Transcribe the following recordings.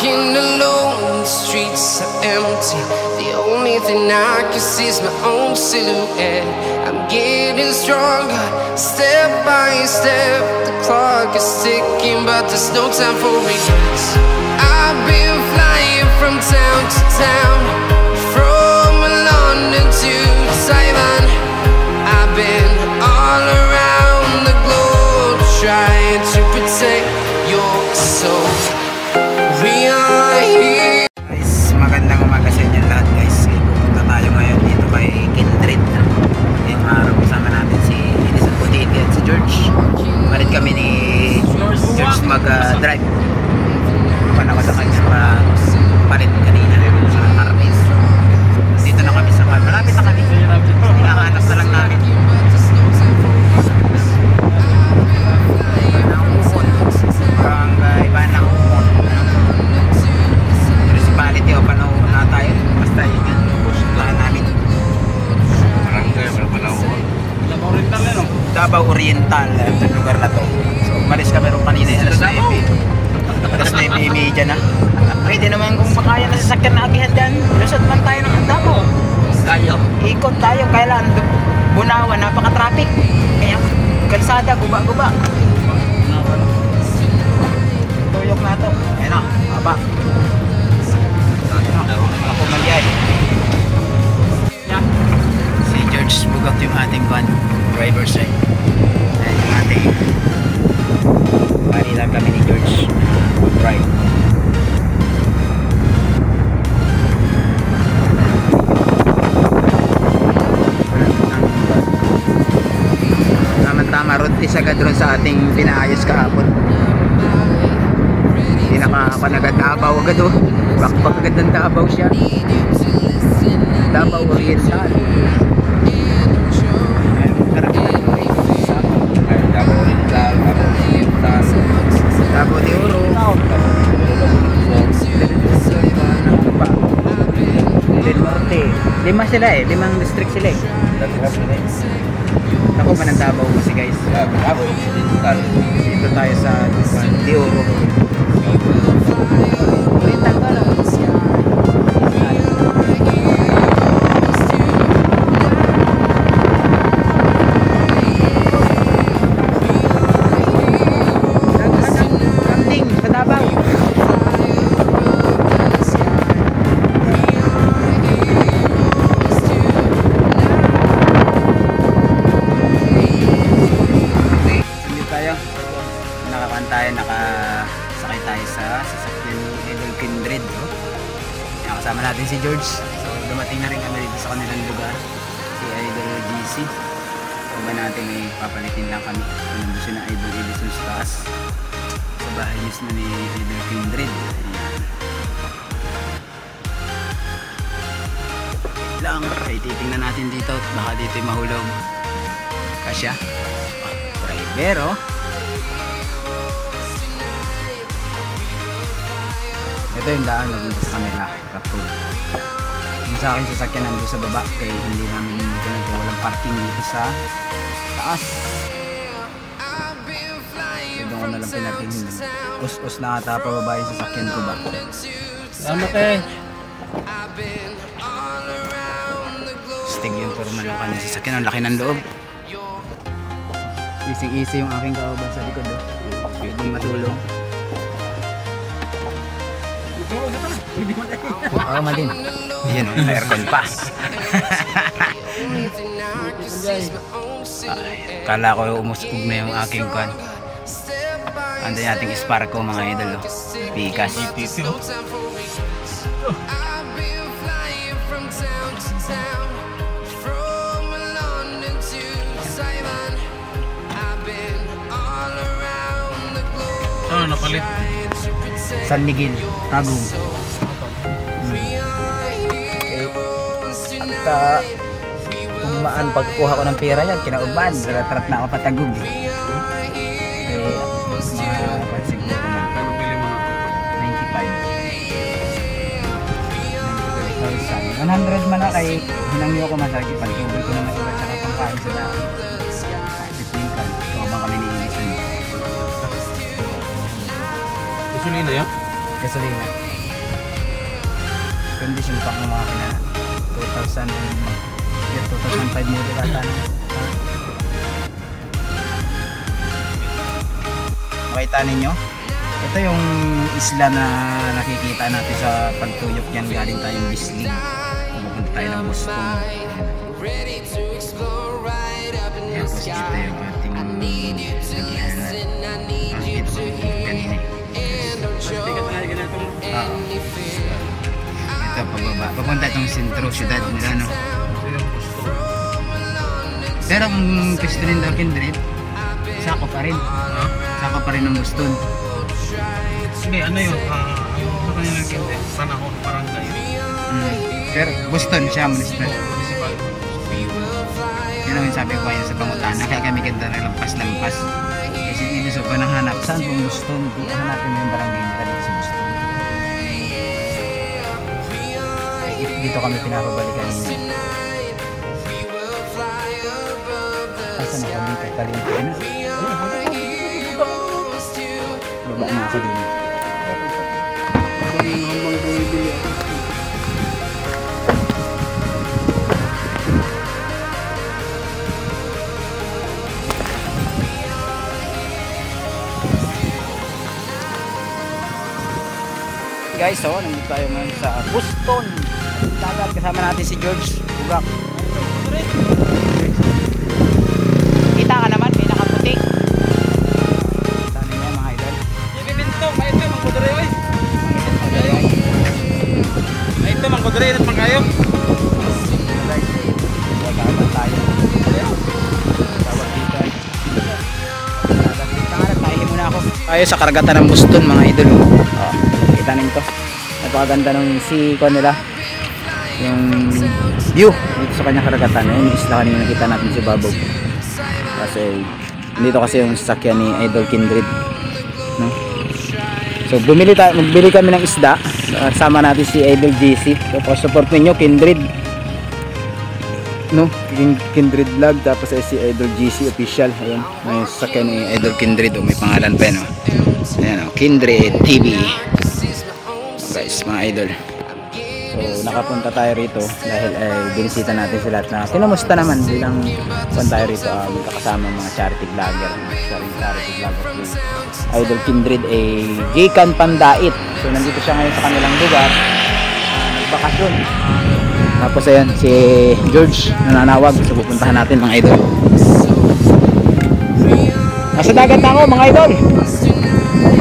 Walking alone, the streets are empty. The only thing I can see is my own silhouette. I'm getting stronger, step by step. The clock is ticking, but there's no time for regrets. I've been flying from town to town, from London to Taiwan. I've been all around the globe, trying to protect your soul. We are here. Guys, magandang umaga sa inyo lahat guys. Pupunta tayo ngayon dito kay Kindred. Ngayong araw kasama natin si Edison Putiti at si George. Marit kami ni George mag-drive. Paano ko sa kanya palit kanina sa Armin. Dito na kami sa car. Malapit na kami. Hinahanap na lang namin. Barangay Banang Umon. Municipality o panahon na tayo. Basta yun yun. Pusulaan namin. Barangay Banang Umon. Davao Oriental. Itong lugar na to. So umalis kami rin kanina. Alas 9:30 na. Pwede naman kung makaya na sasakyan na agihan dyan. Lusot man tayo ng Davao. Tayo. Ikot tayo. Kailan Bunawan, napaka-traffic. Kaya kalsada, guba-guba. Tuyok na to. Ayan na, haba. Ako magyay. Si George bugat yung ating van. Driver side. Ayan yung ating bali lang kami ni George. Right. Tama-tama, road is agad ron sa ating pinaayos kahapon. Hindi nakakapanagad Davao agad oh. Bakbak agad ng Davao siya. Davao Oriental. Davao Oriental, Davao de Oro. Del Norte. Lima sila eh. Limang district sila eh. Ako man ang Davao kasi guys. Davao Oriental. Dito tayo sa De Oro. Oriental ba lang? Kambing sa Davao. Nakasakay tayo sa sasakyan ni Idol Kindred kasama natin si George. So dumating na rin kami dito sa kanilang lugar, si Idol GC. So ba natin may papalitin lang kami. Nandun siya na Idol Edison sa taas sa bahay mismo ni Idol Kindred. Lang ay titingnan natin dito, baka dito ay mahulog kasya. Driver ito yung daan nandito sa kanila, Rapul. Yung sa akin sasakyan nandito sa baba, kaya hindi namin dito nandito, walang parking dito sa taas. So doon ko nalang pinating us-us na ata pababa yung sasakyan ko ba. Salamat eh. Stig yung forma ng kanyang sasakyan, ang laki ng loob. Easy yung aking kauban sa likod pwedeng matulog. Oo, malin. Yan, may aircon pa. Kala ko umuskog na yung aking kwan. Andan nating Sparko mga idol. Pikas. Oh, napalit. San Miguel, Tagum. At tumaan pagkuha ko ng pera yan, kinaudman, ratrat na ako patagum. Siguro na Kano bili mo na? 95. 100 man na kay hinangyo ko masagi, pagtuboy ko naman iba tsaka pangkain sa daan. Titingkan, kumabang kami ni Edison. Gasolina yan? Gasolina. condition pa ng makina. 2005 model ata na. Makita ninyo? Ito yung isla na nakikita natin sa pagtuyok niyan. Galing tayong Bislig. Pupunta tayo ng Boston. Tapos ito yung ating kanina. Ito pababa. Papunta itong sentro, syudad nila, no? Pero kung gusto rin daw kindred, sako pa rin. Sako pa rin ng Boston. Hindi, ano yun? Sa kanila kindred, panahon, barangay. Pero Boston siya, municipal. Yan ang sabi ko kayo sa pangutana. Kaya kami ganda na lampas-lampas. Kasi dito so pa nanghanap. Saan pong Boston? Hanapin mo yung barangay nila dito sa Boston. Dito kami pinapabalikan ninyo. Saan na kami kalimpian? Baba na ako din. Guys, so nandito tayo ngayon sa Boston. Dagat, kasama natin si George Burak. Kita ka naman, may nakaputi. Saan niya mga idol? Ibibinto, may ito mang kudre oy. May ito mang kudre at pangayong. Gagawin tayo. Tawag dito ay. Tayo muna ako. Tayo sa karagatan ng Boston mga idol. Kita nito. Napakaganda ng sea nila. Yung view dito sa kanyang karagatan. Yung isla kanina nakita natin si Babaw. Kasi dito kasi yung sasakyan ni Idol Kindred, no? So magbili kami ng isda. Sama natin si Idol GC. So support niyo Kindred, no? Yung Kindred vlog. Tapos ay si Idol GC official. Ayun, may sasakyan ni Idol Kindred. May pangalan pa yun, no? Ayan, no? Kindred TV. Guys, mga idol. So nakapunta tayo rito dahil binisita natin sila at na kinamusta naman bilang punta tayo rito, magkakasama mga charity vlogger, Idol Kindred Gikan Pandait. So nandito siya ngayon sa kanilang lugar, nagbakasyon. Tapos ayan si George nananawag, so pupuntahan natin mga idol. Nasa dagat na ako mga idol.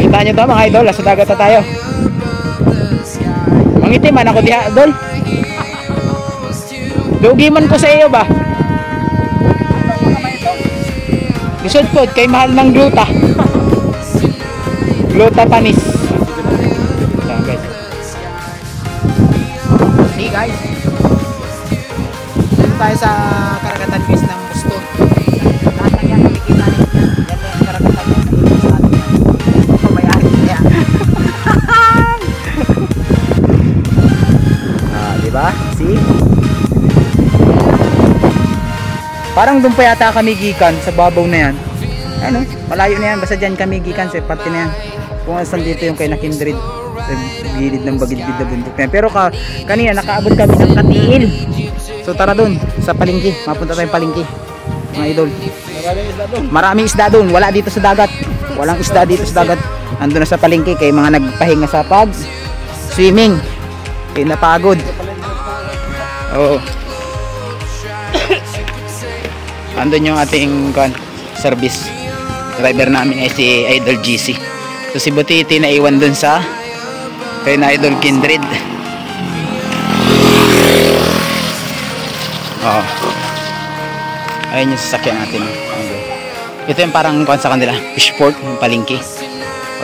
Kita nyo to mga idol, nasa dagat na tayo. Mangitiman ako diha, Dol. Dugi man ko sa iyo ba? Isod po, kay mahal ng gluta. Gluta panis. Ayan guys. See guys. Dito tayo sa karagatan guys ng Boston. Lahat ng yan nakikita rin. Yan yung karagatan yan. Pabayaan. Ayan. Diba? See? Parang doon pa yata kami gikan sa babaw na yan. Ano? Malayo na yan. Basta dyan kami gikan sa parte na yan. Kung asan dito yung kay na Kindred sa gilid ng bagidbid na bundok na yan. Pero kanina nakaabot kami ng Katiil. So tara doon sa palengke. Mapunta tayong palengke. Mga idol. Maraming isda doon. Wala dito sa dagat. Walang isda dito sa dagat. Ando na sa palengke kay mga nagpahinga sa pag swimming. Kay napagod. Oo. Andun yung ating service driver namin ay si Idol GC. So si Butiti na iwan dun sa kay na Idol Kindred. Oo. Ayun yung sasakyan natin. Ito yung parang kuwan sa kanila, fishport, yung palengke.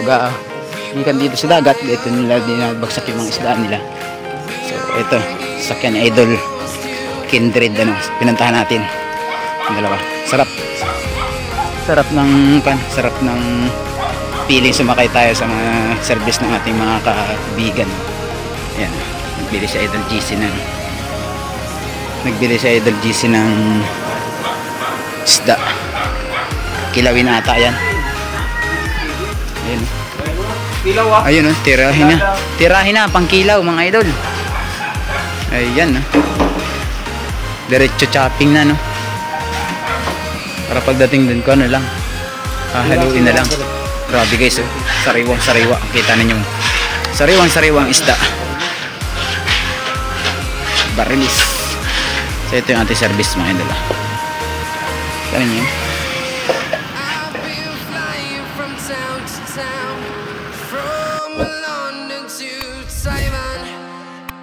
Pag ikan dito sa dagat, ito nila dinabagsak yung mga isdaan nila. So ito, sasakyan ni Idol Kindred, ano, pinuntahan natin. Ang dalawa. Sarap. Sarap ng feeling sumakay tayo sa mga service ng ating mga kaibigan. Ayan, nagbili si Idol GC ng isda. Kilawin ata yan. Ayun. Ayun, tirahin na pang kilaw mga idol. Ayan, no? Diretso chopping na, no? Para pagdating dun ko, ano lang, haluin na lang. Grabe guys, oh. Sariwang-sariwa. Kita ninyo. Sariwang-sariwang isda. Barilis. So ito yung ating service mga idol. Kaya nyo yun. I've been flying from town to town, from London to Taiwan.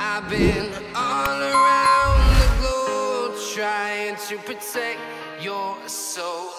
I've been all around the globe trying to protect your soul.